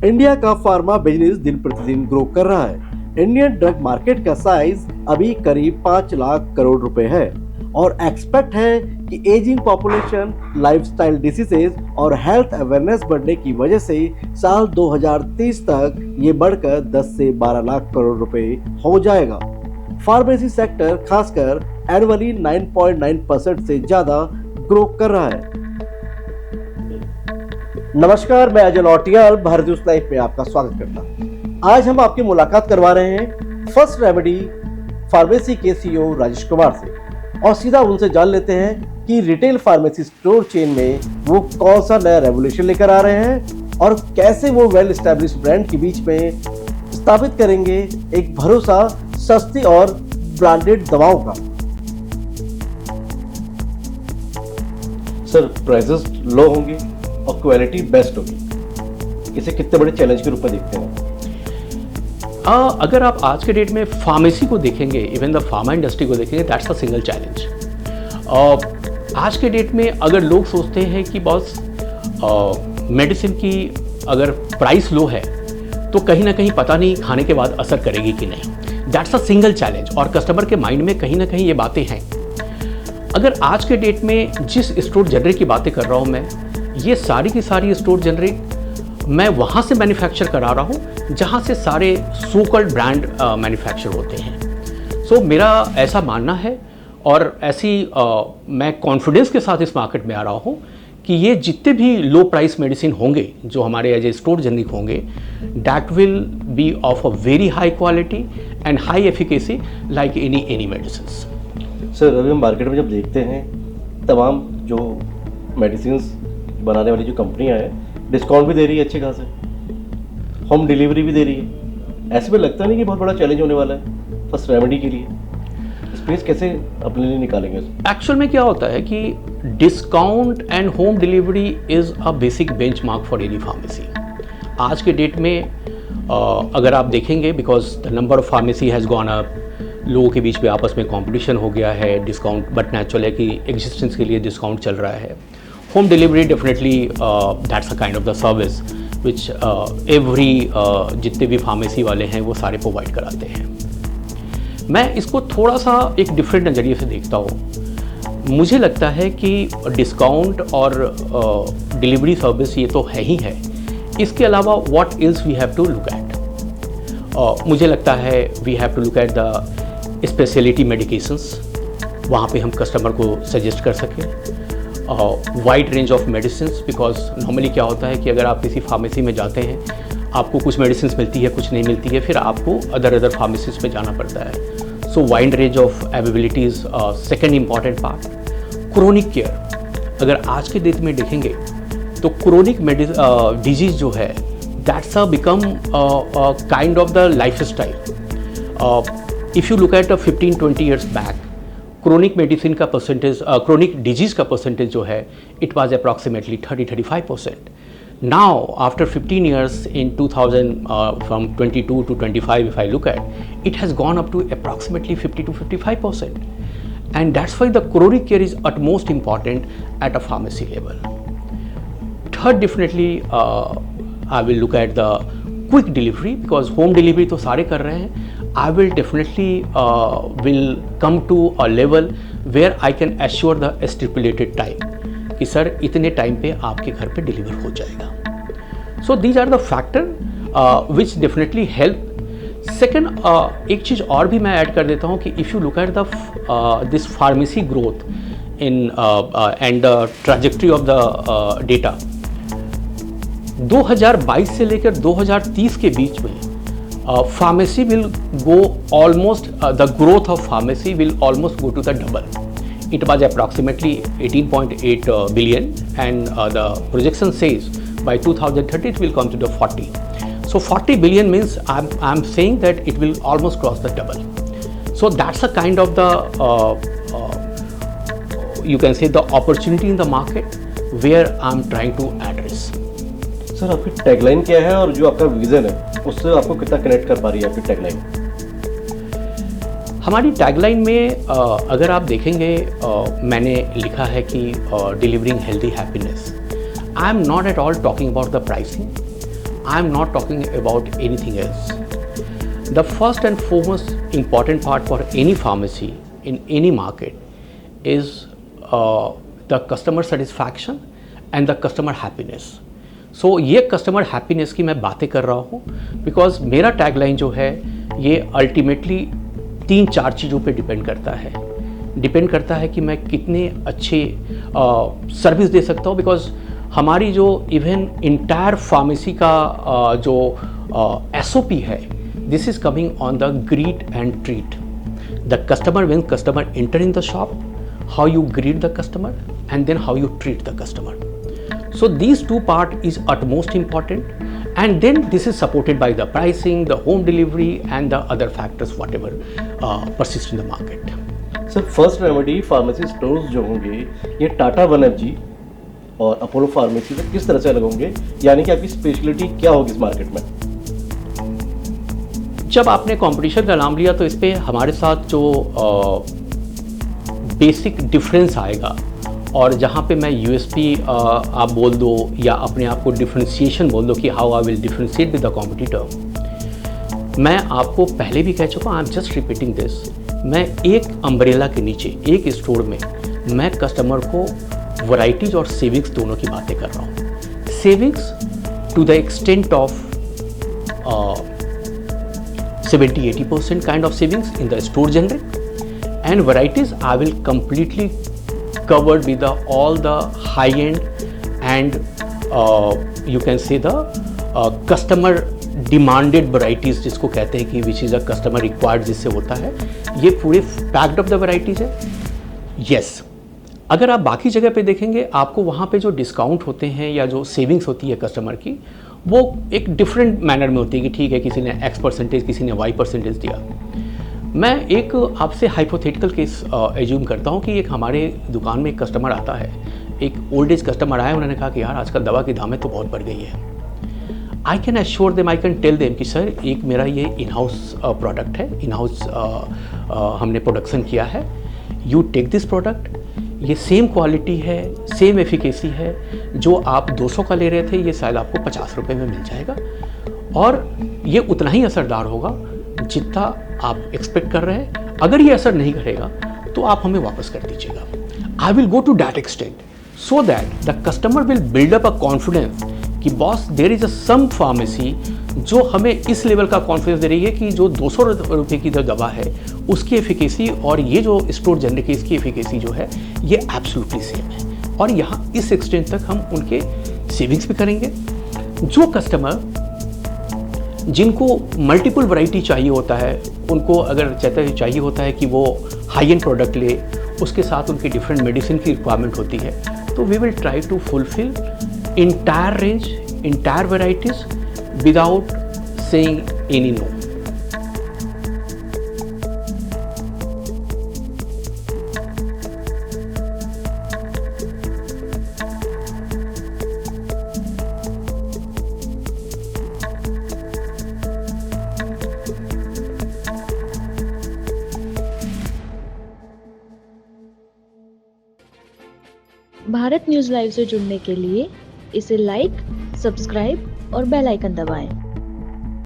India का pharma business दिन प्रतिदिन ग्रो कर रहा है। इंडियन ड्रग मार्केट का साइज अभी करीब 5 लाख करोड़ रुपए है और एक्सपेक्ट है कि एजिंग पॉपुलेशन, लाइफस्टाइल डिसीजेज और हेल्थ अवेयरनेस बढ़ने की वजह से साल 2030 तक ये बढ़कर 10 से 12 लाख करोड़ रुपए हो जाएगा। फार्मेसी सेक्टर खासकर एनुअली 9.9% से ज्यादा ग्रो कर रहा है। नमस्कार, मैं अजय लौटियाल भारत न्यूज लाइव में आपका स्वागत करता हूं। आज हम आपकी मुलाकात करवा रहे हैं फर्स्ट रेमेडी फार्मेसी के सीईओ राजेश कुमार से और सीधा उनसे जान लेते हैं कि रिटेल फार्मेसी स्टोर चेन में वो कौन सा नया रेवोल्यूशन लेकर आ रहे हैं और कैसे वो वेल एस्टैब्लिश्ड ब्रांड के बीच में स्थापित करेंगे एक भरोसा सस्ती और ब्रांडेड दवाओं का। सर, प्राइसेस लो होंगे और क्वालिटी बेस्ट होगी, इसे कितने बड़े चैलेंज के रूप में देखते हैं? अगर आप आज के डेट में फार्मेसी को देखेंगे, इवन द फार्मा इंडस्ट्री को देखेंगे, दैट्स अ सिंगल चैलेंज। आज के डेट में अगर लोग सोचते हैं कि बॉस मेडिसिन की अगर प्राइस लो है तो कहीं ना कहीं पता नहीं खाने के बाद असर करेगी कि नहीं, दैट्स अ सिंगल चैलेंज। और कस्टमर के माइंड में कहीं ना कहीं ये बातें हैं। अगर आज के डेट में जिस स्टोर जेनरिक की बातें कर रहा हूँ मैं, ये सारी की सारी स्टोर जेनरिक मैं वहाँ से मैन्युफैक्चर करा रहा हूँ जहाँ से सारे सो कॉल्ड ब्रांड मैन्युफैक्चर होते हैं। सो मेरा ऐसा मानना है और ऐसी मैं कॉन्फिडेंस के साथ इस मार्केट में आ रहा हूँ कि ये जितने भी लो प्राइस मेडिसिन होंगे जो हमारे एज ए स्टोर जेनरिक होंगे, that will be of a very high quality and high efficacy like any medicine. Sir, अभी हम मार्केट में जब देखते हैं तमाम जो मेडिसिन बनाने वाली जो कंपनियां हैं डिस्काउंट भी दे रही है अच्छे खासे, होम डिलीवरी भी दे रही है। ऐसे में लगता नहीं कि बहुत बड़ा चैलेंज होने वाला है फर्स्ट रेमेडी के लिए? स्पेस कैसे अपने लिए निकालेंगे? एक्चुअल में क्या होता है कि discount and home delivery is a basic benchmark for any pharmacy. आज के डेट में अगर आप देखेंगे, because the number of pharmacy has gone up, लोगों के बीच में आपस में कंपटीशन हो गया है डिस्काउंट, बट नेचुरल है कि एग्जिस्टेंस के लिए डिस्काउंट चल रहा है। Home delivery definitely that's a kind of the service which every जितने भी फार्मेसी वाले हैं वो सारे प्रोवाइड कराते हैं। मैं इसको थोड़ा सा एक डिफरेंट नज़रिए से देखता हूँ। मुझे लगता है कि डिस्काउंट और डिलीवरी सर्विस ये तो है ही है, इसके अलावा what else we have to look at. मुझे लगता है we have to look at the speciality medications, वहाँ पे हम कस्टमर को सजेस्ट कर सकें wide range of medicine. Because normally क्या होता है कि अगर आप किसी फार्मेसी में जाते हैं, आपको कुछ मेडिसिन मिलती है, कुछ नहीं मिलती है, फिर आपको अदर फार्मेसीज पे जाना पड़ता है। सो wide range of availabilities second important part. Chronic care, अगर आज के डेट में देखेंगे तो क्रोनिक डिजीज जो है that's a become kind of the life style. If you look at 15-20 years back, chronic medicine का परसेंटेज, क्रोनिक डिजीज़ का परसेंटेज जो है it was approximately 30-35%. Now after 15 years in 2000 from 22 to 25 if I look at, it has gone up to approximately 50-55%, and that's why the chronic care is utmost important at a pharmacy level. Third, definitely I will look at the quick delivery, because home delivery तो सारे कर रहे हैं. I will definitely will come to a level where I can assure the stipulated time कि sir इतने time पे आपके घर पे डिलीवर हो जाएगा. So these are the factor which definitely help. Second, एक चीज़ और भी मैं ऐड कर देता हूँ कि if you look at the this pharmacy growth in and the trajectory of the data, 2022 से लेकर 2030 के बीच में pharmacy will go almost, the growth of pharmacy will almost go to the double. It was approximately 18.8 billion, and the projection says by 2030 it will come to the 40. So 40 billion means I'm saying that it will almost cross the double. So that's a kind of the you can say the opportunity in the market where I'm trying to address. Sir, आपकी tagline क्या है और जो आपका vision है उससे आपको कितना कनेक्ट कर पा रही है आपकी टैगलाइन? हमारी टैगलाइन में अगर आप देखेंगे मैंने लिखा है कि delivering healthy happiness. I am not at all talking about the pricing. I am not talking about anything else. The first and foremost important part for any pharmacy in any market is the customer satisfaction and the customer happiness. So ये customer happiness की मैं बातें कर रहा हूँ because मेरा tagline जो है ये अल्टीमेटली 3-4 चीज़ों पे डिपेंड करता है कि मैं कितने अच्छे सर्विस दे सकता हूँ। बिकॉज हमारी जो इवन इंटायर फार्मेसी का जो SOP है, this is coming on the greet and treat the customer when customer enter in the shop, how you greet the customer and then how you treat the customer. So these two part is utmost important, and then this is supported by the pricing, the home delivery and the other factors whatever persist in the market. Sir first remedy pharmacy stores जो होंगे ये Tata one FG और Apollo pharmacy से किस तरह से अलग होंगे, यानी कि आपकी स्पेशलिटी क्या होगी इस मार्केट में? जब आपने कंपटीशन का नाम लिया तो इस पे हमारे साथ जो बेसिक डिफरेंस आएगा और जहाँ पे मैं USP आप बोल दो या अपने आप को डिफरेंशिएशन बोल दो कि how I will differentiate with the competitor, मैं आपको पहले भी कह चुका हूँ, I am just repeating this. मैं एक अम्ब्रेला के नीचे एक स्टोर में मैं कस्टमर को वैरायटीज और सेविंग्स दोनों की बातें कर रहा हूँ। Savings to the extent of 70-80% kind of savings in the store generic, and varieties I will completely covered with all the high end and you can say the customer demanded varieties जिसको कहते हैं कि which is a customer required, जिससे होता है ये पूरे packed of the varieties है। yes, अगर आप बाकी जगह पे देखेंगे आपको वहाँ पे जो डिस्काउंट होते हैं या जो सेविंग्स होती है कस्टमर की, वो एक डिफरेंट मैनर में होती है कि ठीक है किसी ने X%, किसी ने Y% दिया। मैं एक आपसे हाइपोथेटिकल केस एज्यूम करता हूँ कि एक हमारे दुकान में एक कस्टमर आता है, एक ओल्ड एज कस्टमर आया, उन्होंने कहा कि यार आजकल दवा की दामें तो बहुत बढ़ गई है। I can assure them, I can tell them कि सर एक मेरा ये इन हाउस प्रोडक्ट है, इन हाउस हमने प्रोडक्शन किया है, यू टेक दिस प्रोडक्ट, ये सेम क्वालिटी है, सेम एफिकेसी है, जो आप 200 का ले रहे थे ये शायद आपको 50 रुपये में मिल जाएगा और ये उतना ही असरदार होगा जितना आप एक्सपेक्ट कर रहे हैं। अगर ये असर नहीं करेगा तो आप हमें वापस कर दीजिएगा। I will go to that extent so that the customer will build up a confidence कि boss there is a some pharmacy जो हमें इस लेवल का कॉन्फिडेंस दे रही है कि जो 200 रुपये की जो दवा है उसकी एफिकेसी और ये जो स्टोर जनरिक की इसकी एफिकेसी जो है ये एब्सोल्युटली सेम है। और यहाँ इस एक्सटेंट तक हम उनके सेविंग्स भी करेंगे। जो कस्टमर जिनको मल्टीपल वैरायटी चाहिए होता है, उनको अगर चाहिए होता है कि वो हाई एंड प्रोडक्ट ले, उसके साथ उनकी डिफरेंट मेडिसिन की रिक्वायरमेंट होती है, तो we will try to fulfil entire range, entire varieties without saying any no. Bharat news live से जुड़ने के लिए इसे लाइक, सब्सक्राइब और बेल आइकन दबाएं।